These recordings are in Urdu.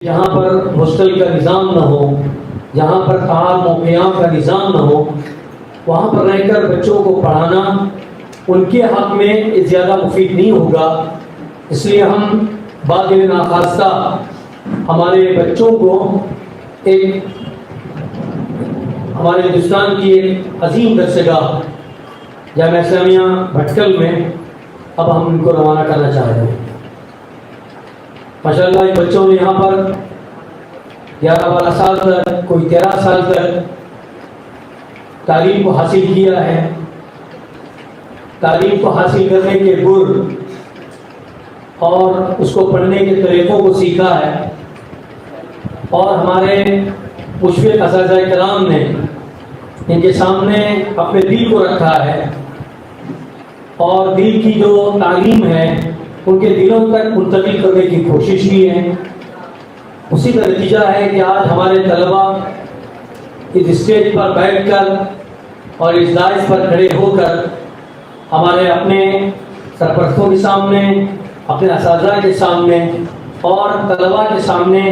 جہاں پر ہاسٹل کا نظام نہ ہو، جہاں پر تعلیم و قیام کا نظام نہ ہو، وہاں پر رہ کر بچوں کو پڑھانا ان کے حق میں زیادہ مفید نہیں ہوگا۔ اس لیے ہم بعد میں ناخواستہ ہمارے بچوں کو ایک ہمارے ہندوستان کی ایک عظیم درسگاہ جامعہ اسلامیہ بھٹکل میں اب ہم ان کو روانہ کرنا چاہ رہے ہیں۔ ماشاءاللہ ان بچوں نے یہاں پر 11-12 سال تک، کوئی 13 سال تک تعلیم کو حاصل کیا ہے۔ تعلیم کو حاصل کرنے کے گر اور اس کو پڑھنے کے طریقوں کو سیکھا ہے، اور ہمارے مشفق اساتذہ کرام نے ان کے سامنے اپنے دل کو رکھا ہے، اور دل کی جو تعلیم ہے ان کے دلوں تک منتقل کرنے کی کوشش کی ہے۔ اسی کا نتیجہ ہے کہ آج ہمارے طلباء اس اسٹیج پر بیٹھ کر اور اس دائز پر کھڑے ہو کر ہمارے اپنے سرپرستوں کے سامنے، اپنے اساتذہ کے سامنے اور طلباء کے سامنے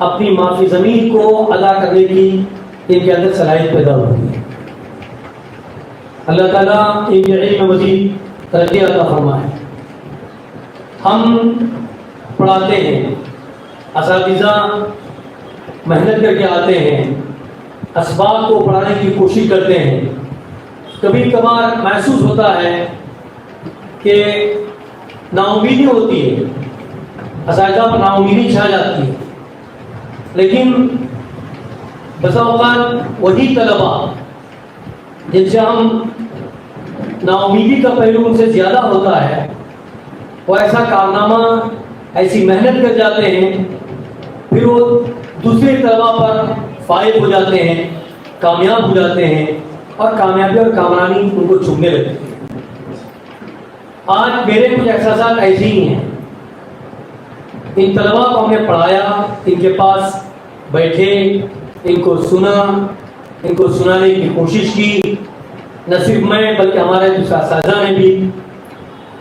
اپنی معافی ضمیر کو ادا کرنے کی ان کے اندر صلاحیت پیدا ہوتی ہے۔ اللہ تعالیٰ ان کے علم میں مزید ترقی عطا فرمائے۔ ہم پڑھاتے ہیں، اساتذہ محنت کر کے آتے ہیں، اسباق کو پڑھانے کی کوشش کرتے ہیں۔ کبھی کبھار محسوس ہوتا ہے کہ نا امیدی ہوتی ہے، اساتذہ پر نا امیدی چھا جاتی ہے، لیکن بسا اوقات وہی طلباء جن سے ہم نا امیدی کا پہلو ان سے زیادہ ہوتا ہے، وہ ایسا کارنامہ، ایسی محنت کر جاتے ہیں، پھر وہ دوسرے طلباء پر فائز ہو جاتے ہیں، کامیاب ہو جاتے ہیں، اور کامیابی اور کامرانی ان کو چومنے لگتی ہے۔ آج میرے کچھ احساسات ایسے ہی ہیں۔ ان طلباء کو ہم نے پڑھایا، ان کے پاس بیٹھے، ان کو سنا، ان کو سنانے کی کوشش کی، نہ صرف میں بلکہ ہمارے دوسرے اساتذہ نے بھی۔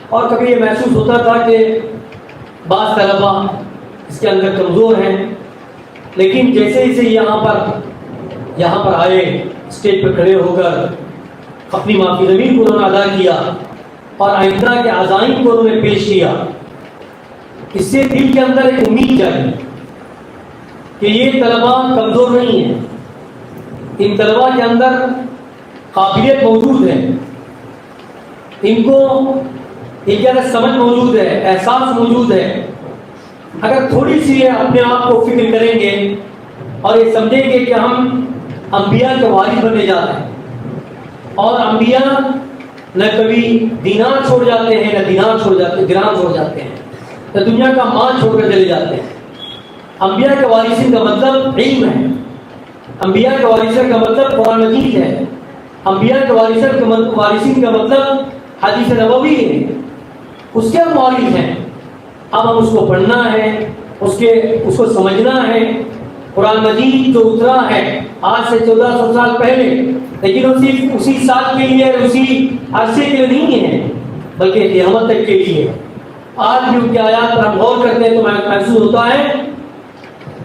اور کبھی یہ محسوس ہوتا تھا کہ بعض طلباء اس کے اندر کمزور ہیں، لیکن جیسے ہی سے یہاں پر آئے، اسٹیج پر کھڑے ہو کر اپنی معافی ضمیر کو انہوں نے ادا کیا اور آئندہ کے عزائم کو انہوں نے پیش کیا، اس سے دل کے اندر ایک امید جاگی کہ یہ طلباء کمزور نہیں ہیں، ان طلباء کے اندر قابلیت موجود ہے، ان کے اندر سمجھ موجود ہے، احساس موجود ہے۔ اگر تھوڑی سی اپنے آپ کو فکر کریں گے اور یہ سمجھیں گے کہ ہم انبیاء کے وارث بننے جا رہے ہیں، اور انبیاء نہ کبھی دینار چھوڑ جاتے ہیں، نہ درہم چھوڑ جاتے ہیں، نہ دنیا کا مال چھوڑ کر چلے جاتے ہیں۔ انبیاء کے وارثین کا مطلب علم ہے، انبیاء کے وارثین کا مطلب قرآن مجید ہے، انبیاء کے وارثین کا مطلب حدیث نبوی ہے، اس کے ہم وارث ہیں۔ اب ہم اس کو پڑھنا ہے، اس کو سمجھنا ہے۔ قرآن مجید جو اترا ہے آج سے 1400 سال پہلے، لیکن اسی سال کے لیے، اسی عرصے کے لیے نہیں ہے، بلکہ قیامت تک کے لیے۔ آج بھی ان کی آیات پر ہم غور کرتے ہیں تو محسوس ہوتا ہے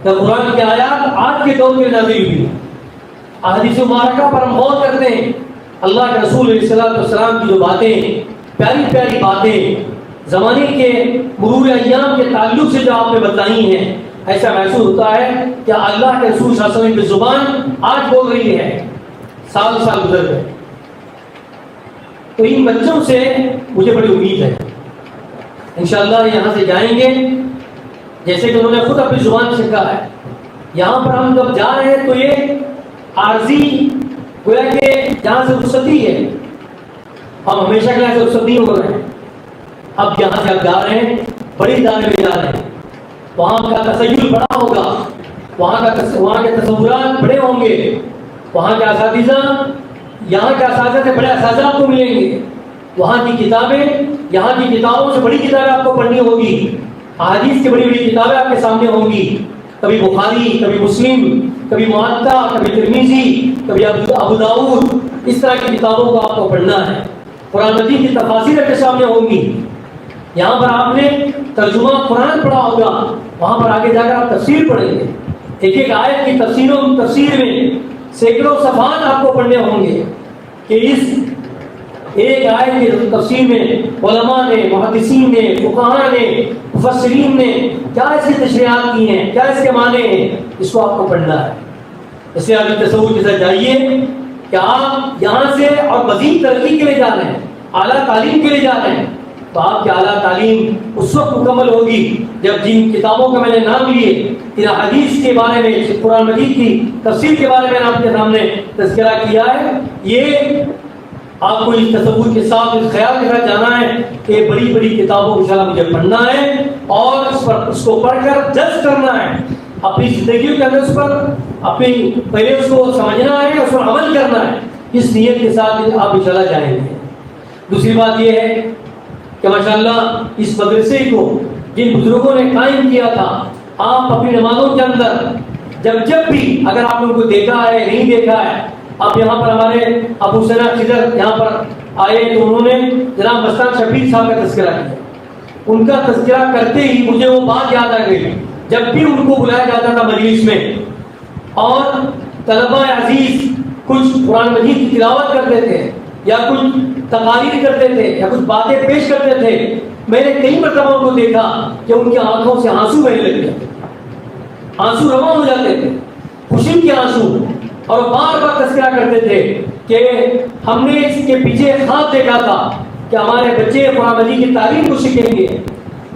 کہ قرآن کی آیات آج کے دور میں نازل ہوئی۔ احادیث مبارکہ پر ہم غور کرتے ہیں، اللہ کے رسول علیہ السلام کی جو باتیں، پیاری پیاری باتیں زمانے کے مرور ایام کے تعلق سے جو آپ نے بتائی ہیں، ایسا محسوس ہوتا ہے کہ اللہ کے رسول صلی اللہ علیہ وسلم کی زبان آج بول رہی ہے، سال گزر گئے۔ تو ان بچوں سے مجھے بڑی امید ہے، انشاءاللہ یہاں سے جائیں گے جیسے کہ انہوں نے خود اپنی زبان سے کہا ہے۔ یہاں پر ہم جب جا رہے ہیں تو یہ عارضی گویا کہ جہاں سے رخصتی ہے، ہم ہمیشہ کے لیے رخصت نہیں ہو رہے ہیں۔ اب یہاں سے اب جا رہے ہیں، بڑی ادارے میں جا رہے ہیں، وہاں کا تسیل بڑا ہوگا، وہاں کے تصورات بڑے ہوں گے، وہاں کے اساتذہ، یہاں کے اساتذہ سے بڑے اساتذہ آپ کو ملیں گے، وہاں کی کتابیں، یہاں کی کتابوں سے بڑی کتابیں آپ کو پڑھنی ہوگی، احادیث کی بڑی بڑی کتابیں آپ کے سامنے ہوں گی، کبھی بخاری، کبھی مسلم، کبھی معطا، کبھی ترمذی، کبھی ابو داؤد، اس طرح کی کتابوں کو آپ کو پڑھنا ہے۔ قرآن مجید کی تفاسیر آپ کے سامنے ہوں گی، یہاں پر آپ نے ترجمہ قرآن پڑھا ہوگا، وہاں پر آگے جا کر آپ تفسیر پڑھیں گے، ایک ایک آیت کی تفسیر میں سینکڑوں صفحات آپ کو پڑھنے ہوں گے کہ اس ایک آیت کی تفسیر میں علماء نے، محدثین نے، فقہاء نے، مفسرین نے کیا اس کی تشریحات کی ہیں، کیا اس کے معنی ہیں، اس کو آپ کو پڑھنا ہے۔ اس لیے آپ تصور کے ساتھ جائیے کہ آپ یہاں سے اور مزید ترقی کے لیے جا رہے ہیں، اعلیٰ تعلیم کے لیے جا رہے ہیں، تو آپ کی اعلیٰ تعلیم اس وقت مکمل ہوگی جب جن کتابوں کا میں نے نام لیے، ان حدیث کے بارے میں، قرآن مجید کی تفسیر کے بارے میں آپ کے سامنے تذکرہ کیا ہے، یہ آپ کو اس تصور کے ساتھ، اس خیال کے ساتھ جانا ہے کہ بڑی بڑی کتابوں انشاءاللہ مجھے پڑھنا ہے اور اس کو پڑھ کر جج کرنا ہے اپنی زندگیوں کے اندر، اس پر اپنی پہلے اس کو سمجھنا ہے، اس پر عمل کرنا ہے، اس نیت کے ساتھ آپ انشاءاللہ جائیں گے۔ دوسری بات یہ ہے کہ ماشاءاللہ اس مدرسے کو جن بزرگوں نے قائم کیا تھا، آپ اپنی نمازوں کے اندر جب بھی اگر آپ ان کو دیکھا ہے، نہیں دیکھا ہے، آپ یہاں پر ہمارے ابو سنا خضر یہاں پر آئے تو انہوں نے جناب مستان شبیر صاحب کا تذکرہ کیا، ان کا تذکرہ کرتے ہی مجھے وہ بات یاد آ گئی، جب بھی ان کو بلایا جاتا تھا مجلس میں اور طلبہ عزیز کچھ قرآن مجید کی تلاوت کرتے تھے یا کچھ تقاریر کرتے تھے یا کچھ باتیں پیش کرتے تھے، میں نے کئی مرتبہ ان کو دیکھا کہ ان کی آنکھوں سے آنسو بہنے لگتے تھے، آنسو رواں ہو جاتے تھے، خوشی کے آنسو، اور بار بار تذکرہ کرتے تھے کہ ہم نے اس کے پیچھے خواب دیکھا تھا کہ ہمارے بچے قرآن مجید کی تعلیم کو سیکھیں گے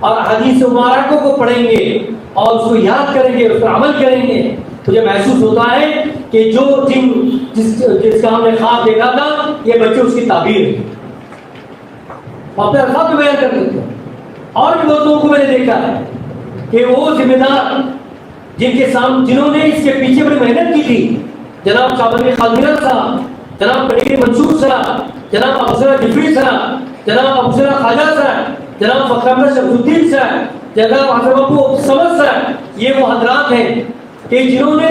اور حدیث مبارکوں کو پڑھیں گے اور اس کو یاد کریں گے، اس پر عمل کریں گے۔ مجھے محسوس ہوتا ہے کہ جس کا ہم نے خواب دیکھا تھا، یہ بچے اس کی تعبیر ہے، اپنے الفاظ میں بیان کر دیتے ہیں۔ اور بھی بہت لوگوں کو میں نے دیکھا ہے کہ وہ ذمہ دار جنہوں نے اس کے پیچھے بڑی محنت کی تھی، جناب شاہبانی خادمیرہ صاحب، جناب قدیر منصور صاحب، جناب افسرہ جفری صاحب، جناب افسرہ خواجہ صاحب، جناب فخر احمد شمس الدین صاحب، جناب حسن ابو سمد صاحب، یہ وہ حضرات ہیں کہ جنہوں نے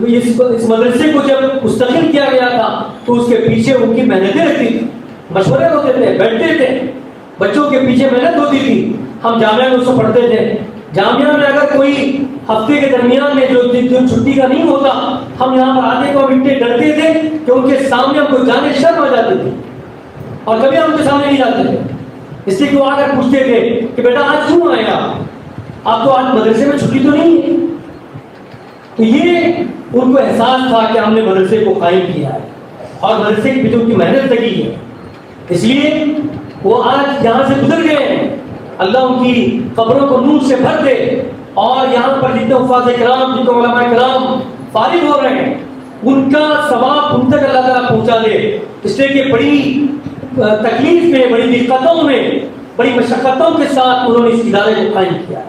اس مدرسے کو جب مستقل کیا گیا تھا تو اس کے پیچھے ان کی محنتیں رہتی تھی، مشورے ہوتے تھے، بیٹھتے تھے، بچوں کے پیچھے محنت ہوتی تھی۔ ہم جامعہ میں اس کو پڑھتے تھے، جامعہ میں اگر کوئی ہفتے کے درمیان میں جو چھٹی کا نہیں ہوتا، ہم یہاں پر آتے کو اتنے ڈرتے تھے کہ ان کے سامنے ہم کو جانے شرم آ جاتے تھے اور کبھی ہم ان کے سامنے نہیں جاتے تھے، اس لیے کہ وہ آ کر پوچھتے تھے کہ بیٹا آج کیوں آئے آپ تو آج مدرسے میں چھٹی تو نہیں ہے۔ تو یہ ان کو احساس تھا کہ ہم نے مدرسے کو قائم کیا ہے اور مدرسے کے پیچھے ان کی محنت لگی ہے، اس لیے وہ آج یہاں سے گزر گئے ہیں، اللہ ان کی قبروں کو نور سے بھر دے، اور یہاں پر جتنے حفاظ کرام، جتنے علماء کرام فارغ ہو رہے ہیں، ان کا ثواب ان تک اللہ تعالیٰ پہنچا دے، اس لیے کہ بڑی تکلیف میں، بڑی دقتوں میں، بڑی مشقتوں کے ساتھ انہوں نے اس ادارے کو قائم کیا،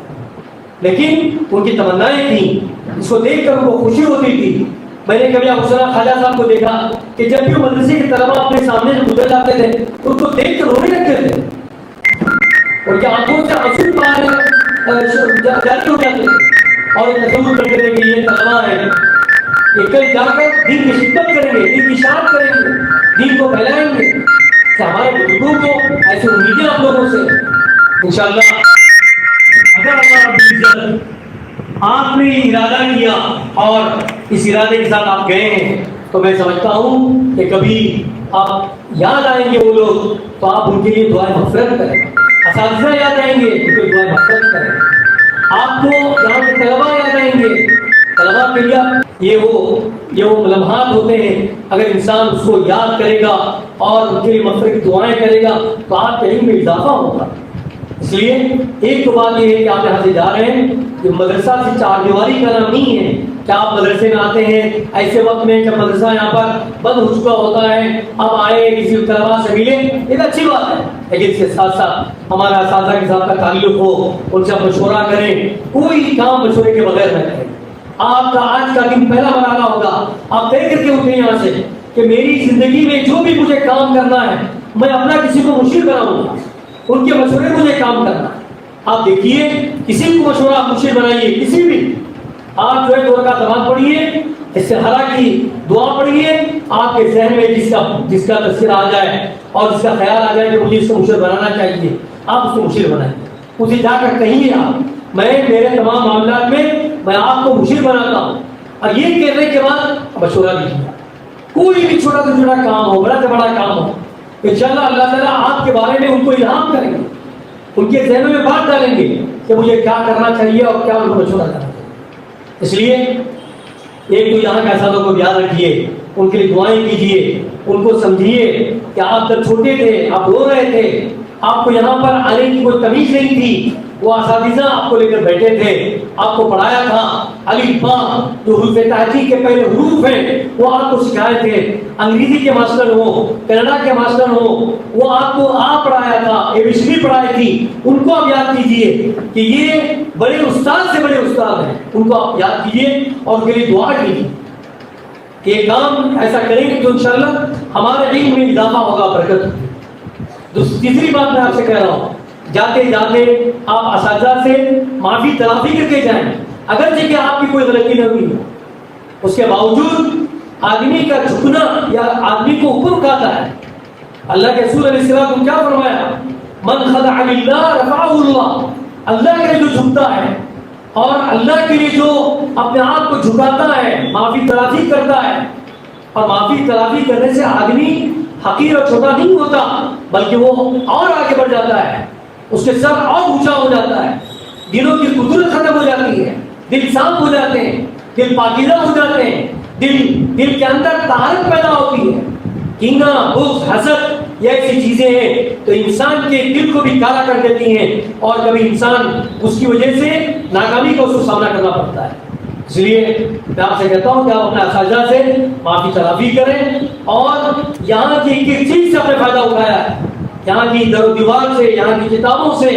لیکن ان کی تمنائیں تھیں، اس کو دیکھ کر ان کو خوشی ہوتی تھی۔ میں نے کبھی ابو سنا خواجہ صاحب کو دیکھا کہ جب بھی مدرسے کے طلباء اپنے سامنے سے گزر جاتے تھے تو ان کو دیکھ کر رونے لگتے تھے، ان کی آنکھوں سے آنسو جاری ہو جاتے تھے اور تصور کرتے تھے کہ یہ طلباء ہیں، یہ کل جا کر دین کی خدمت کریں گے، دین کی اشاعت کریں گے، دین کو پھیلائیں گے۔ کہ ہمارے بزرگوں کو ایسی امیدیں آپ لوگوں سے، انشاءاللہ اگر اللہ رب العزت آپ نے ارادہ کیا اور اس ارادے کے ساتھ آپ گئے ہیں تو میں سمجھتا ہوں کہ کبھی آپ یاد آئیں گے وہ لوگ تو آپ ان کے لیے دعائیں مغفرت کریں، اساتذہ یاد آئیں گے ان کو دعائیں مغفرت کریں، آپ کو یہاں کے طلباء یاد آئیں گے، طلباء کے لیے یہ وہ لمحات ہوتے ہیں، اگر انسان اس کو یاد کرے گا اور ان کے لیے مغفرت کی دعائیں کرے گا تو آپ کے علم میں اضافہ ہوگا۔ اس لیے ایک تو بات یہ ہے کہ آپ یہاں سے جا رہے ہیں کہ مدرسہ سے چار دیواری کا نام نہیں ہے کہ آپ مدرسے میں آتے ہیں ایسے وقت میں جب مدرسہ یہاں پر بند ہو چکا ہوتا ہے، اب آئے کسی طلباء سے ملے، یہ اچھی بات ہے، لیکن اس کے ساتھ ساتھ ہمارا اساتذہ کے ساتھ کا تعلق ہو، ان سے مشورہ کریں، کوئی کام مشورے کے بغیر نہ کریں۔ آپ کا آج کا دن پہلا مرحلہ ہوگا، آپ طے کر کے اٹھیں یہاں سے کہ میری زندگی میں جو بھی مجھے کام کرنا ہے میں اپنا کسی کو مشیر بناؤں گا، ان کے مشورے مجھے کام کرنا ہے۔ آپ دیکھیے کسی کو مشورہ آپ مشیر بنائیے، کسی بھی، آپ جو ہے 2 رکعت نماز پڑھیے، استخارہ کی دعا پڑھیے، آپ کے ذہن میں جس کا تذکرہ آ جائے اور جس کا خیال آ جائے کہ مجھے اس کو مشیر بنانا چاہیے، آپ اس کو مشیر بنائیں، اسے جا کر کہیے، آپ میں میرے تمام معاملات میں آپ کو مشیر بناتا ہوں. اور یہ کہنے کے بعد مشورہ بھی کیا. کوئی بھی چھوٹا سے چھوٹا کام ہو، بڑا سے بڑا کام ہو، انشاءاللہ اللہ تعالیٰ آپ کے بارے میں ان کو الہام کریں گے، ان کے ذہنوں میں بات ڈالیں گے کہ مجھے کیا کرنا چاہیے اور کیا ان کو مشورہ کرنا چاہیے. اس لیے ایک تو یہاں کے اساتذہ کو یاد رکھیے، ان کے لیے دعائیں کیجیے، ان کو سمجھیے کہ آپ جب چھوٹے تھے، آپ رو رہے تھے، آپ کو یہاں پر آنے کی کوئی تمیز نہیں تھی، وہ اساتذہ آپ کو لے کر بیٹھے تھے، آپ کو پڑھایا تھا. الف با جو حروف تہجی کے پہلے حروف ہیں وہ آپ کو سکھائے تھے. انگریزی کے ماسٹر ہو، کینیڈا کے ماسٹر ہو، وہ آپ کو پڑھایا تھا، ABCD پڑھائی تھی. ان کو آپ یاد کیجئے کہ یہ بڑے استاد سے بڑے استاد ہیں، ان کو آپ یاد کیجئے اور ان کے لیے دعا کیجیے کہ یہ کام ایسا کریں گے تو انشاءاللہ ہمارے علم میں اضافہ ہوگا، برکت ہوگی. تیسری بات میں آپ سے کہہ رہا ہوں، جاتے جاتے آپ اساتذہ سے معافی تلافی کر کے جائیں، اگرچہ کہ آپ کی کوئی غلطی نہ ہوئی ہو. اس کے باوجود آدمی کا جھکنا یا آدمی کو اوپر اٹھاتا ہے. اللہ کے رسول علیہ السلام کو کیا فرمایا؟ من خضع للہ رفعہ اللہ. اللہ کے لیے جو جھکتا ہے اور اللہ کے لیے جو اپنے آپ کو جھکاتا ہے، معافی تلافی کرتا ہے، اور معافی تلافی کرنے سے آدمی حقیر اور چھوٹا نہیں ہوتا بلکہ وہ اور آگے بڑھ جاتا ہے، اس کے سر اور اونچا ہو جاتا ہے، دلوں کی قدرت ختم ہو جاتی ہے، دل صاف ہو جاتے ہیں، دل پاکیزہ ہو جاتے ہیں، دل کے اندر طہارت پیدا ہوتی ہے. کینہ، بغض، حسد، یہ ایسی چیزیں ہیں تو انسان کے دل کو بھی کالا کر دیتی ہیں اور کبھی انسان اس کی وجہ سے ناکامی کا اس کو سامنا کرنا پڑتا ہے. اس لیے میں آپ سے کہتا ہوں کہ آپ اپنے اساتذہ سے معافی تلافی کریں اور یہاں کی ایک چیز سے اپنے فائدہ اٹھایا ہے، یہاں کی در و دیوار سے، یہاں کی کتابوں سے،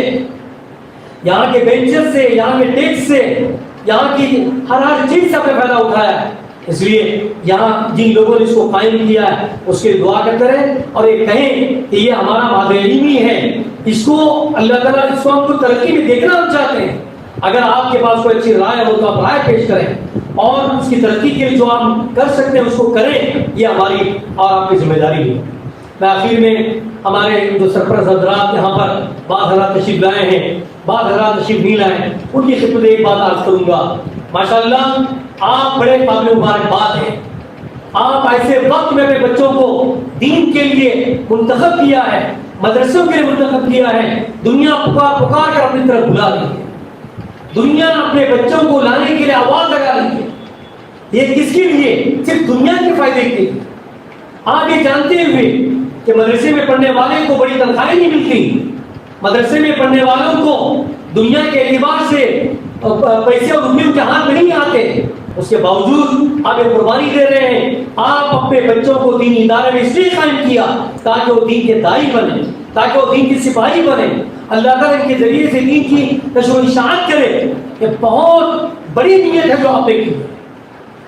یہاں کے بینچز سے، یہاں کے ڈیسک سے، یہاں کی ہر چیز سے اپنے فائدہ اٹھایا ہے. اس لیے یہاں جن لوگوں نے اس کو قائم کیا ہے اس کے دعا کرتے رہیں اور یہ کہیں کہ یہ ہمارا مادہ علمی ہے، اس کو اللہ تعالیٰ اس کو ہم کو ترقی میں دیکھنا ہم چاہتے ہیں. اگر آپ کے پاس کوئی اچھی رائے ہو تو آپ رائے پیش کریں اور اس کی ترقی کے لیے جو آپ کر سکتے ہیں اس کو کریں، یہ ہماری اور آپ کی ذمہ داری ہے. میں آخر میں ہمارے جو سرپرست حضرات یہاں پر بعض حضرات تشریف لائے ہیں، بعض حضرات تشریف نہیں لائے ہیں، ان کی خدمت ایک بات عرض کروں گا. ماشاءاللہ آپ بڑے قابل مبارکباد ہیں. آپ ایسے وقت میں اپنے بچوں کو دین کے لیے منتخب کیا ہے، مدرسوں کے لیے منتخب کیا ہے. دنیا پکار پکار کر اپنی طرف بلا رہی ہے، دنیا اپنے بچوں کو لانے کے لیے آواز لگا رہی ہے. یہ کس کے لیے؟ صرف دنیا کے فائدے کے لیے. آپ یہ جانتے ہوئے کہ مدرسے میں پڑھنے والے کو بڑی تنخواہیں نہیں ملتی، مدرسے میں پڑھنے والوں کو دنیا کے اعتبار سے پیسے اور روپے کے ہاتھ میں نہیں آتے، اس کے باوجود آپ یہ قربانی دے رہے ہیں. آپ اپنے بچوں کو دینی ادارے میں اس لیے قائم کیا تاکہ وہ دین کے داعی بنے، تاکہ وہ دین کی سپاہی بنے، اللہ تعالیٰ کے ذریعے سے دین کی نشر و اشاعت کرے. یہ بہت بڑی نیت ہے جو آپ نے کی.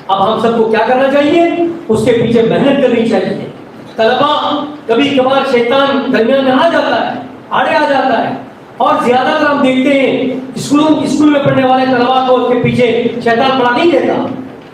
اب ہم سب کو کیا کرنا چاہیے؟ اس کے پیچھے محنت کرنی چاہیے. طلبا کبھی کبھار شیطان درمیان میں آ جاتا ہے، آڑے آ جاتا ہے، اور زیادہ تر ہم دیکھتے ہیں اسکول میں پڑھنے والے طلبا کو اس کے پیچھے شیطان پڑھا نہیں دیتا.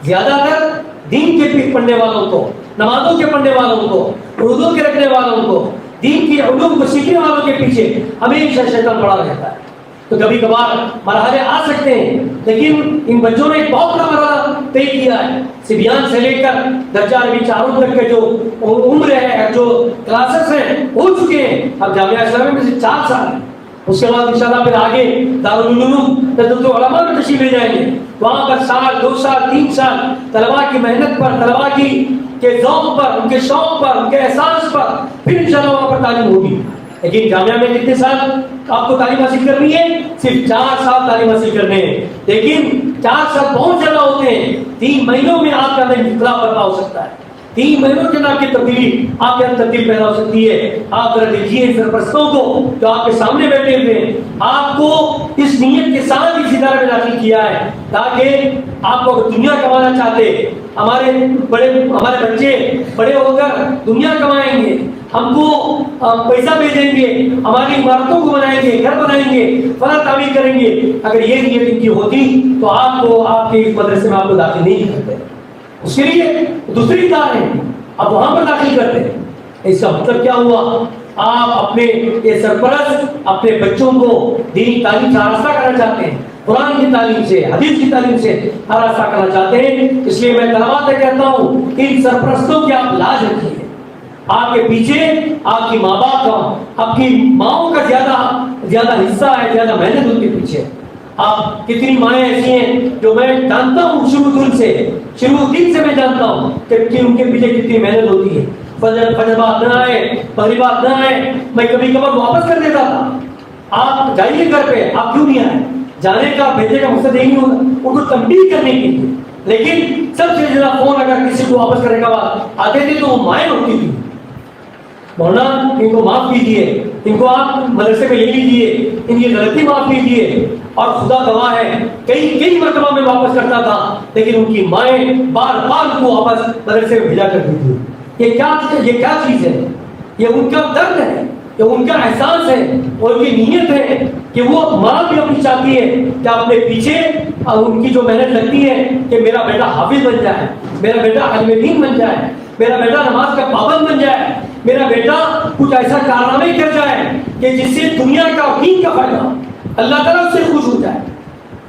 زیادہ تر دین کے پڑھنے والوں کو، نمازوں کے پڑھنے والوں کو، اردو کے رکھنے والوں کو، دین کی علوم کو سیکھنے والوں کے پیچھے ہمیشہ شیطان پڑھا رہتا ہے. تو کبھی کبھار مرحلے آ سکتے ہیں، لیکن ان بچوں نے ایک بہت بڑا مرحلہ طے کیا ہے. صبیان سے لے کر درجہ عربی چاروں تک کے جو عمر ہے، جو کلاسز ہیں، ہو چکے ہیں. اب جامعہ اسلامیہ میں سے 4 سال، اس کے بعد انشاءاللہ پھر آگے دارالعلوم ندوۃ العلماء میں تشریف لے جائیں گے. وہاں پر 1 2 سال 3 سال طلباء کی محنت پر، طلباء کے ذوق پر، ان کے شوق پر، ان کے احساس پر پھر انشاءاللہ وہاں پر تعلیم ہوگی. لیکن جامعہ میں کتنے سال آپ کو تعلیم حاصل کرنی ہے؟ صرف 4 سال تعلیم حاصل کرنے ہیں. لیکن 4 سال بہت زیادہ ہوتے ہیں. 3 مہینوں میں آپ کا انقلاب برپا ہو سکتا ہے. 3 مہینوں کے اندر آپ کی تبدیلی، آپ کے اندر تبدیلی پیدا ہو سکتی ہے. آپ ذرا دیکھیے سرپرستوں کو جو آپ کے سامنے بیٹھے ہوئے ہیں، آپ کو اس نیت کے ساتھ اس ادارے میں داخل کیا ہے تاکہ آپ کو دنیا کمانا چاہتے، ہمارے بچے بڑے ہو کر دنیا کمائیں گے، ہم کو پیسہ بھیجیں گے، ہماری عمارتوں کو بنائیں گے، گھر بنائیں گے، فلاں تعمیر کریں گے. اگر یہ نیت ان کی ہوتی تو آپ کو آپ کے اس مدرسے میں آپ کو داخل نہیں کرتے. اس کے لیے دوسری ادارے ہیں، اب وہاں پر داخل کرتے ہیں. اس کا مطلب کیا ہوا آپ اپنے یہ سرپرست اپنے بچوں کو دینی تعلیم سے آراستہ کرنا چاہتے ہیں، قرآن کی تعلیم سے، حدیث کی تعلیم سے آراستہ کرنا چاہتے ہیں، اس لیے میں طلباء سے کہتا ہوں کہ ان سرپرستوں کی آپ لاج رکھیے۔ آپ کے پیچھے آپ کی ماں باپ کا، آپ کی ماؤں کا زیادہ حصہ ہے، زیادہ محنت ان کے پیچھے۔ آپ کتنی مائیں ایسی ہیں جو میں جانتا ہوں شروع دن سے میں جانتا ہوں کہ ان کے پیچھے کتنی محنت ہوتی ہے۔ فجر بات نہ آئے، مغربات نہ آئے، میں کبھی کبھار واپس کر دیتا تھا۔ آپ جائیے گھر پہ، آپ کیوں نہیں آئے؟ جانے کا بھیجنے کا مقصد یہی ہوگا ان کو تنبیہ کرنے کے لیے، لیکن سب سے زیادہ فون اگر کسی کو واپس کرنے کا بعد آتے تھے تو وہ مائیں ہوتی تھی، مولانا ان کو معاف کیجیے، ان کو آپ مدرسے میں لے لیجیے، ان کی غلطی معاف کیجیے۔ اور خدا گواہ ہے کئی مرتبہ میں واپس کرتا تھا، لیکن ان کی مائیں بار بار ان کو واپس مدرسے میں بھیجا کرتی تھی۔ یہ کیا چیز ہے؟ یہ ان کا درد ہے، یہ ان کا احساس ہے، اور ان کی نیت ہے کہ وہ ماں بھی اپنی چاہتی ہے کہ اپنے پیچھے ان کی جو محنت لگتی ہے کہ میرا بیٹا حافظ بن جائے، میرا بیٹا عالم دین بن جائے، میرا بیٹا نماز کا پابند بن جائے، میرا بیٹا کچھ ایسا کارنامے کر جائے کہ جس سے دنیا کا اور دین کا فائدہ، اللہ تعالیٰ اس سے خوش ہو جائے،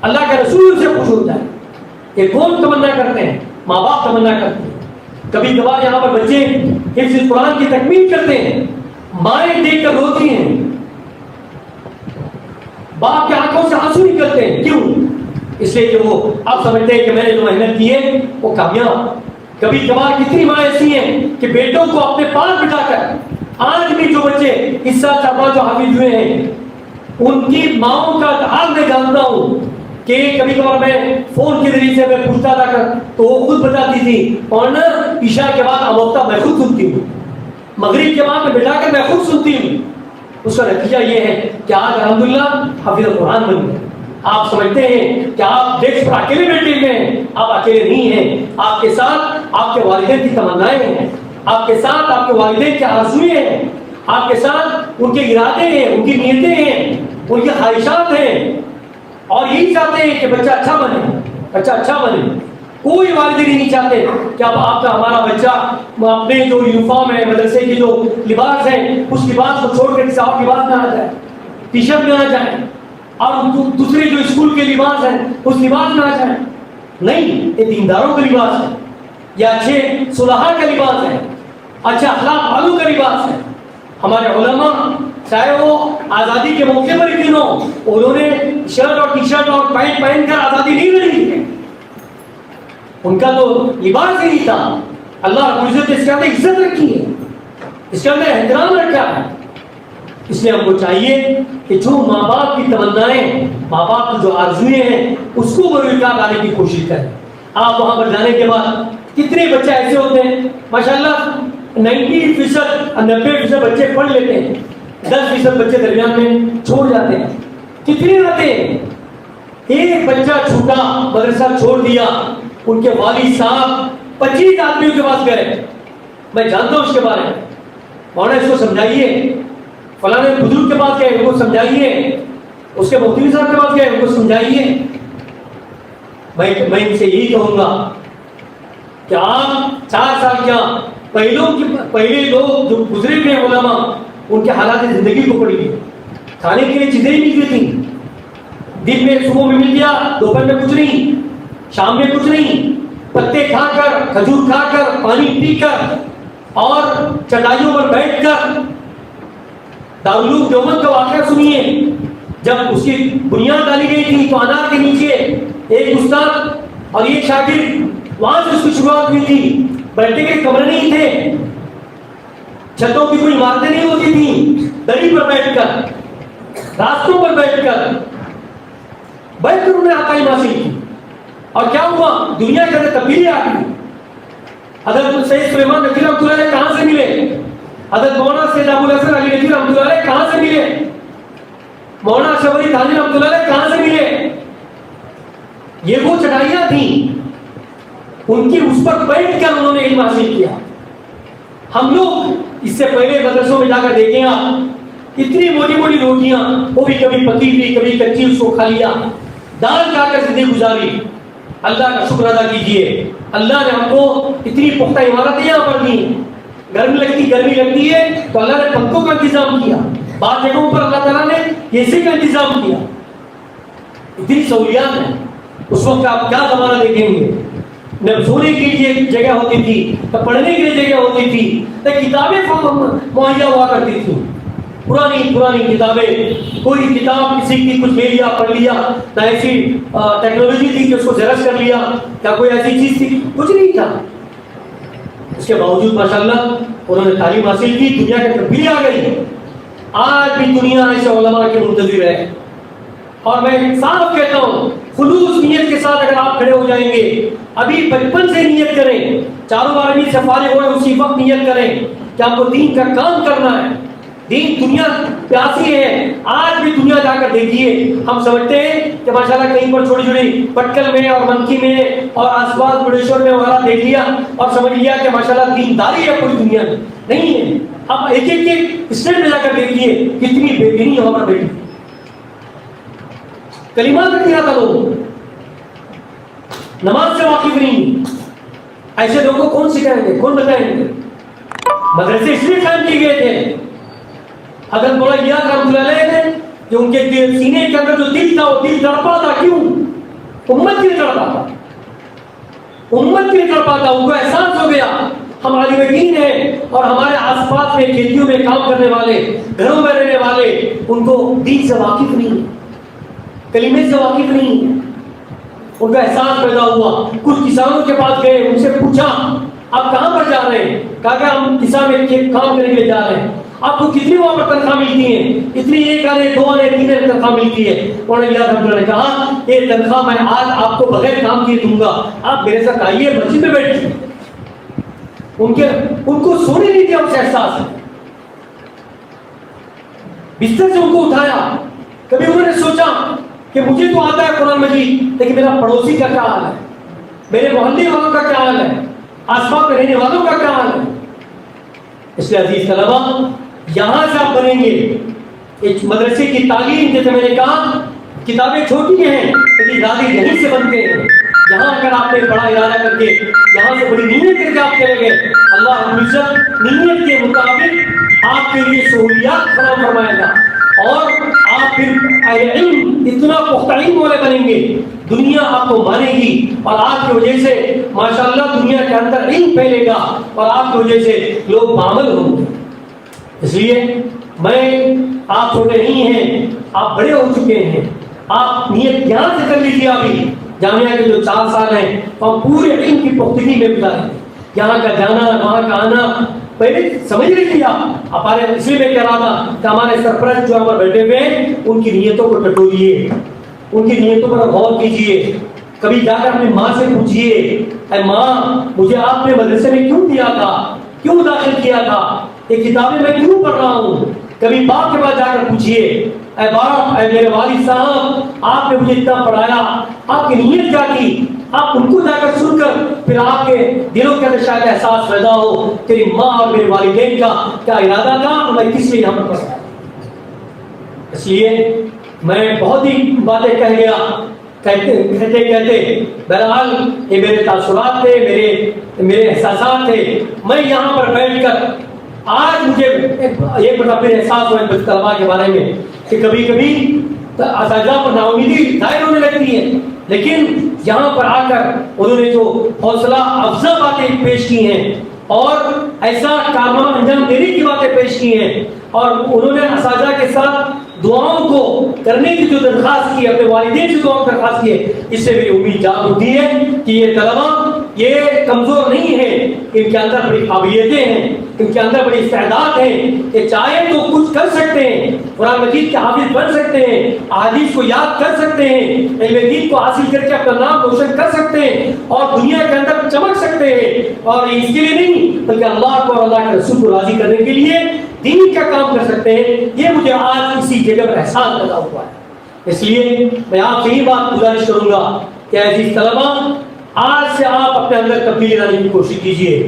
اللہ کے رسول سے خوش ہو جائے۔ یہ کون تمنا کرتے ہیں؟ ماں باپ تمنا کرتے ہیں۔ کبھی کبھار یہاں پر بچے حفظ قرآن کی تکمیل کرتے ہیں، مائیں دیکھ کر روتی ہیں، باپ کی آنکھوں سے آنسو نکلتے ہیں، کیوں؟ اس لیے کہ وہ اب سمجھتے ہیں کہ میں نے جو محنت کی ہے وہ کامیاب۔ کبھی کبھار کتنی ماں ایسی ہیں کہ بیٹوں کو اپنے پاس بٹھا کر، آج بھی جو بچے اس سال 4-5 جو حافظ ہوئے ہیں ان کی ماؤں کا حال میں جانتا ہوں کہ کبھی کبھار میں فون کے ذریعے سے میں پوچھتا تھا تو وہ خود بتاتی تھی، اور نا عشاء کے بعد اموختہ میں خود سنتی ہوں، مغرب کے بعد میں بٹھا کر میں خود سنتی ہوں۔ اس کا نتیجہ یہ ہے کہ آج الحمدللہ حافظ قرآن بن گئے۔ آپ سمجھتے ہیں کہ آپ ڈیسک پر اکیلے بیٹھے ہوئے ہیں، آپ اکیلے نہیں ہیں، آپ کے ساتھ آپ کے والدین کی تمنائیں ہیں، آپ کے ساتھ آپ کے والدین کی آرزوئیں ہیں، آپ کے ساتھ ان کے ارادے ہیں، ان کی نیتیں ہیں، ان کی خواہشات ہیں، اور یہی چاہتے ہیں کہ بچہ اچھا بنے۔ کوئی والدین نہیں چاہتے کہ اب آپ کا ہمارا بچہ اپنے جو یونیفارم ہے، مدرسے کی جو لباس ہے، اس لباس کو چھوڑ کر کسی اور لباس میں آ جائے، ٹی شرٹ میں آ جائے، اور دوسرے جو اسکول کے لباس ہیں اس لباس میں آ جائے۔ نہیں، یہ دینداروں کا لباس ہے، یہ اچھے صلحاء کا لباس ہے، اچھے اخلاق والوں کا لباس ہے۔ ہمارے علماء چاہے وہ آزادی کے موقع پر کیوں نہ ہو، انہوں نے شرٹ اور ٹی شرٹ اور پینٹ پہن کر آزادی نہیں لڑی ہے، ان کا تو لباس ہی تھا۔ اللہ رب العزت نے اس کے اندر عزت رکھی ہے، اس کے اندر احترام رکھا ہے۔ اس لیے ہم کو چاہیے کہ جو ماں باپ کی تمنائیں، ماں باپ کی جو آرزوئیں ہیں اس کو بروئے لانے کی کوشش کریں۔ آپ وہاں پر جانے کے بعد کتنے بچے ایسے ہوتے ہیں ماشاءاللہ 90% بچے پڑھ لیتے ہیں، 10% بچے درمیان میں چھوڑ جاتے ہیں۔ کتنے رہتے ہیں؟ ایک بچہ چھوٹا مدرسہ چھوڑ دیا، ان کے والد صاحب 25 آدمیوں کے پاس گئے، میں جانتا ہوں اس کے بارے میں، مولانا اس کو سمجھائیے، فلاں بزرگ کے پاس گئے ان کو سمجھائیے، اس کے مفتی صاحب کے پاس گئے ان کو سمجھائیے۔ میں ان سے یہی کہوں گا کہ آپ 4 سال کیا پہلے لوگ جو گزرے ہوئے علماء ان کے حالات زندگی کو پڑھیے۔ کھانے کے لیے چیزیں ہی ملتی تھیں، دن میں صبح میں مل گیا، دوپہر میں کچھ نہیں، شام میں کچھ نہیں، پتے کھا کر، کھجور کھا کر، پانی پی کر اور چٹائیوں پر بیٹھ کر۔ دارالعلوم دیوبند کا واقعہ سنیے، جب اس کی بنیاد ڈالی گئی تھی تو انار کے نیچے ایک استاد اور ایک شاگرد، وہاں سے اس کی شروعات ہوئی تھی۔ بیٹھنے کے کمرے نہیں تھے، چھتوں کی کوئی عمارتیں نہیں ہوتی تھیں، دری پر بیٹھ کر، راستوں پر بیٹھ کر انہوں نے عقائد حاصل کی، اور کیا ہوا؟ دنیا کے اندر تبدیلی آ گئی۔ حضرت سید سلیمان رضی اللہ علیہ کہاں سے ملے؟ حضرت مولانا سید ابو الحسن علی ندوی رحمۃ اللہ علیہ کہاں سے ملے؟ مولانا اشرف علی تھانوی رحمۃ اللہ علیہ کہاں سے ملے؟ یہ وہ چٹائیاں تھیں، ان کی اس پر بیٹھ کر انہوں نے علم حاصل کیا۔ ہم لوگ اس سے پہلے مدرسوں میں جا کر دیکھیں آپ، اتنی موٹی موٹی روٹیاں، وہ بھی کبھی پکی ہوئی کبھی کچی، اس کو کھا لیا، دال کھا کر زندگی گزاری۔ اللہ کا شکر ادا کیجیے، اللہ نے ہم کو اتنی پختہ عمارتیں یہاں پر دی، گرمی لگتی ہے تو اللہ نے پنکھوں کا انتظام کیا، بعض جگہوں پر اللہ تعالیٰ نے اے سی کا انتظام کیا. اتنی سہولیات ہیں. اس وقت آپ کیا زمانہ دیکھیں گے، نہ سونے کے لیے جگہ ہوتی تھی، نہ پڑھنے کے لیے جگہ ہوتی تھی، نہ کتابیں مہیا ہوا کرتی تھیں. پرانی کتابیں، کوئی کتاب کسی کی کچھ لے لیا پڑھ لیا، نہ ایسی ٹیکنالوجی تھی کہ اس کو زیرکس کر لیا، کیا کوئی ایسی چیز تھی، کچھ نہیں تھا. اس کے باوجود ماشاءاللہ انہوں نے تعلیم حاصل کی، دنیا کی تبدیلی آ گئی. آج بھی دنیا ایسے علماء کے منتظر ہے. اور میں صاف کہتا ہوں، خلوص نیت کے ساتھ اگر آپ کھڑے ہو جائیں گے، ابھی بچپن سے نیت کریں، چاروں بارہویں سے فارغ ہوئے اسی وقت نیت کریں کہ آپ کو دین کا کام کرنا ہے. دین دنیا پیاسی ہے. آج بھی دنیا جا کر دیکھیے، ہم سمجھتے ہیں کہ ماشاءاللہ کہیں پر چھوٹی چھوٹی پٹکل میں اور منکی میں اور آس پاس بڑیشور میں وغیرہ دیکھ لیا اور سمجھ لیا کہ ماشاءاللہ دینداری ہے پوری دنیا میں. نہیں ہے. اب ایک اسٹیٹ میں جا کر دیکھیے کتنی بے دینی یہاں پر بیٹھی. کلمات تک نہیں آتا لوگ، نماز سے واقف نہیں. ایسے لوگوں کو کون سکھائیں گے، کون بتائیں گے؟ مدرسے اس لیے قائم کیے گئے تھے. حضرت مولانا الیاس رحمۃ اللہ علیہ نے کہ ان کے سینے کے اندر جو دل تھا وہ دل تڑپا تھا. کیوں؟ امت کے لیے تڑپا تھا، امت کے لیے تڑپا تھا. ان کو احساس ہو گیا ہم عالم دین ہیں اور ہمارے آس پاس میں کھیتیوں میں کام کرنے والے، گھروں میں رہنے والے، ان کو دین سے واقف نہیں، کلمے سے واقف نہیں. ان کا احساس پیدا ہوا. کچھ کسانوں کے پاس گئے، ان سے پوچھا آپ کہاں پر جا رہے ہیں؟ کہا کہ ہم کسان میں کام کرنے کے لیے جا رہے ہیں. آپ کو کتنی وہاں پر تنخواہ ملتی ہے؟ اتنی، ایک آنے دو آنے تین آنے تنخواہ ملتی ہے. انہوں نے الیاس رحمۃ اللہ نے کہا یہ تنخواہ میں آج آپ کو بغیر کام کیے دوں گا، آپ میرے ساتھ آئیے مسجد میں بیٹھیے. ان کو سونے نہیں دیا. اس احساس بستر سے ان کو اٹھایا. کبھی انہوں نے سوچا کہ مجھے تو آتا ہے قرآن مجید، لیکن میرا پڑوسی کا کیا حال ہے، میرے محلے والوں کا کیا حال ہے، آس پاس میں رہنے والوں کا کیا حال ہے؟ اس لیے عزیز طلبا، یہاں سے آپ بنیں گے. ایک مدرسے کی تعلیم، جیسے میں نے کہا کتابیں چھوٹی ہیں لیکن ارادے یہیں سے بنتے ہیں. یہاں اگر آپ نے بڑا ارادہ کر کے یہاں سے بڑی نیت کر کے آپ چلے گئے، اللہ رب العزت نیت کے مطابق آپ کے لیے سہولیات فراہم فرمائے گا اور آپ پھر علم اتنا پختہ علم والے بنیں گے، دنیا آپ کو مانے گی اور آپ کی وجہ سے ماشاءاللہ دنیا کے اندر علم پھیلے گا اور آپ کی وجہ سے لوگ معامل ہوں گے. اس لیے آپ چھوٹے نہیں ہیں، آپ بڑے ہو چکے ہیں. آپ نیت یہاں سے کر لیجیے. ابھی جامعہ کے جو 4 سال ہیں ہم پورے علم کی پختگی میں گزاریں. یہاں کا جانا، وہاں کا آنا پہلے سمجھ لیجیے. آپ ہمارے اس لیے میں کہہ رہا تھا کہ ہمارے سرپرست جو ہمارے بیٹھے ہوئے ہیں ان کی نیتوں کو ٹٹولیے، ان کی نیتوں پر غور کیجیے. کبھی جا کر اپنی ماں سے پوچھیے، اے ماں مجھے آپ نے مدرسے میں کیوں دیا تھا، کیوں داخل کیا تھا، یہ کتابیں میں کیوں پڑھ رہا ہوں. کبھی باپ کے پاس جا کر پوچھیے، اے باپ، اے میرے والد صاحب آپ نے مجھے اتنا پڑھایا، آپ کی نیت کیا تھی. آپ ان کو جا کر سن کر پھر آپ کے دلوں کے اندر شاید احساس پیدا ہو تیری ماں اور میرے والدین کا کیا ارادہ تھا اور میں کس لیے یہاں پر پڑھا. اس لیے میں بہت ہی باتیں کہہ گیا، کہتے بہرحال یہ میرے تاثرات تھے، میرے احساسات تھے. میں یہاں پر بیٹھ کر آج مجھے یہ بڑا پھر احساس ہوا ان طلباء کے بارے میں کہ کبھی کبھی اساتذہ پر ناامیدی ظاہر ہونے لگتی ہے، لیکن یہاں پر آ کر انہوں نے جو حوصلہ افزا باتیں پیش کی ہیں اور ایسا کارنامہ انجام دینے کی باتیں پیش کی ہیں اور انہوں نے اساتذہ کے ساتھ دعاؤں کو کرنے کی جو درخواست کی، اپنے والدین سے دعاؤں درخواست کی ہے، اس سے میری امید جاگ اٹھی ہے کہ یہ طلباء یہ کمزور نہیں ہے، ان کے اندر بڑی قابلیتیں ہیں، ان کے اندر بڑی استعداد ہیں، یہ چاہے تو کچھ کر سکتے ہیں، قرآن مجید کے حافظ بن سکتے ہیں، احادیث کو یاد کر سکتے ہیں، علم دین کو حاصل کر کے اپنا نام روشن کر سکتے ہیں اور دنیا کے اندر چمک سکتے ہیں. اور اس کے لیے نہیں بلکہ اللہ کو اور اللہ کے رسول کو راضی کرنے کے لیے دین کا کام کر سکتے ہیں. یہ مجھے آج اسی جگہ پر احساس پیدا ہوا ہے. اس لیے میں آپ سے یہ بات گزارش کروں گا کہ عزیز طلباء، آج سے آپ اپنے اندر تبدیلی لانے کی کوشش کیجیے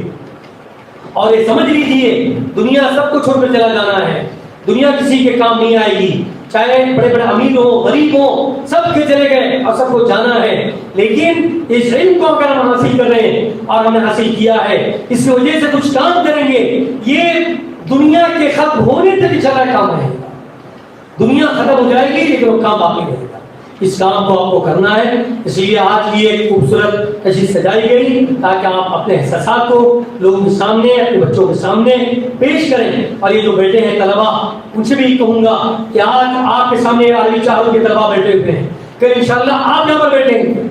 اور یہ سمجھ لیجیے دنیا سب کو چھوڑ کر چلا جانا ہے، دنیا کسی کے کام نہیں آئے گی. چاہے بڑے بڑے امیر ہوں غریب ہوں سب کے چلے گئے اور سب کو جانا ہے، لیکن اس علم کو اگر ہم حاصل کر رہے ہیں اور ہم نے حاصل کیا ہے اس کی وجہ سے کچھ کام کریں گے، یہ دنیا کے ختم ہونے تک چلا کام رہے گا. دنیا ختم ہو جائے گی لیکن وہ کام باقی رہے گا. اس کام کو آپ کو کرنا ہے. اس لیے آج کی ایک خوبصورت تجلیس سجائی گئی تاکہ آپ اپنے احساسات کو لوگوں کے سامنے اپنے بچوں کے سامنے پیش کریں. اور یہ جو بیٹے ہیں طلبا ان سے بھی کہوں گا کہ آج آپ کے سامنے عربی چاروں کے طلبا بیٹھے ہوئے ہیں کہ انشاءاللہ آپ یہاں پر بیٹھیں گے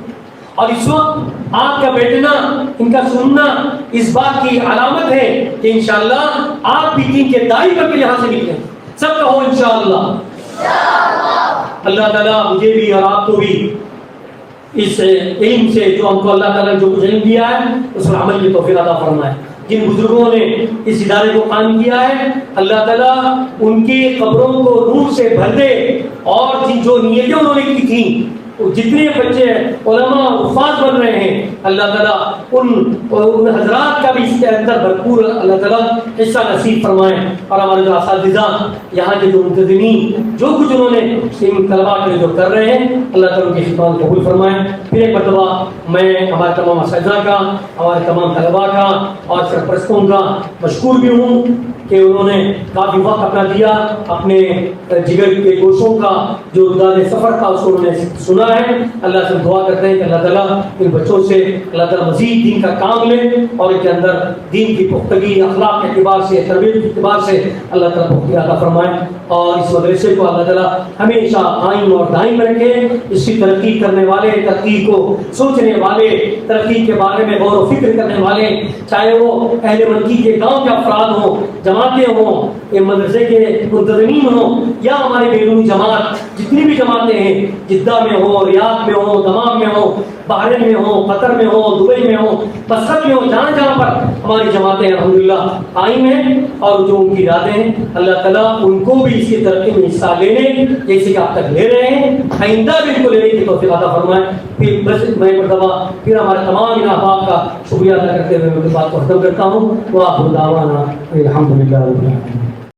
اور اس وقت آپ کا بیٹھنا ان کا سننا اس بات کی علامت ہے کہ انشاءاللہ آپ بھی دین کے داعی بن کے یہاں سے نکلیں. سب کہو انشاءاللہ. اللہ تعالیٰ مجھے بھی اور آپ کو بھی اس علم سے جو ہم کو اللہ تعالیٰ نے جو کچھ علم دیا ہے اس پر عمل کی توفیق عطا فرمائے. جن بزرگوں نے اس ادارے کو قائم کیا ہے اللہ تعالیٰ ان کی قبروں کو نور سے بھر دے اور جو نیتیں انہوں نے کی تھیں جتنے بچے علماء حفاظ بن رہے ہیں اللہ تعالیٰ ان حضرات کا بھی اس کے اندر بھرپور اللہ تعالیٰ حصہ نصیب فرمائیں. اور ہمارے جو اساتذہ یہاں کے جو منتظمین جو کچھ انہوں نے ان طلباء کے جو کر رہے ہیں اللہ تعالیٰ ان کی خدمات قبول فرمائیں. پھر ایک مرتبہ میں ہمارے تمام اساتذہ کا ہمارے تمام طلباء کا اور سرپرستوں کا مشکور بھی ہوں کہ انہوں نے کافی وقت اپنا دیا اپنے جگر کے گوشوں کا جو روداد سفر تھا اس کو انہوں نے سنا ہے. اللہ سے دعا کرتے ہیں کہ اللہ تعالیٰ ان بچوں سے اللہ تعالیٰ مزید دین کا کام لے اور ان کے اندر دین کی پختگی اخلاق کے اعتبار سے تربیت کے اعتبار سے اللہ تعالیٰ پختگی عطا فرمائے اور اس مدرسے کو اللہ تعالیٰ ہمیشہ قائم اور دائم رکھے. اس کی ترقی کرنے والے ترقی کو سوچنے والے ترقی کے بارے میں غور و فکر کرنے والے چاہے وہ اہل مکی کے گاؤں کے افراد ہوں جماعتیں ہوں یہ مدرسے کے منتظمین ہوں یا ہمارے بیرونی جماعت جتنی بھی جماعتیں ہیں جدہ میں ہو ریاض میں ہو دمام میں ہو بحرین میں ہو قطر میں ہو دبئی میں ہو مسقط میں ہو جہاں جہاں پر ہماری جماعتیں الحمدللہ قائم ہیں اور جو ان کی ارادے ہیں اللہ تعالیٰ ان کو بھی اس کی ترقی میں حصہ لینے جیسے کہ آپ تک لے رہے ہیں آئندہ بھی ان کو لینے کی توفیق عطا فرمائے. پھر بس میں مرتبہ پھر ہمارے تمام ان احباب کا شکریہ ادا کرتے ہوئے میں بات کو ختم کرتا ہوں. وآخر دعوانا الحمدللہ رب العالمین.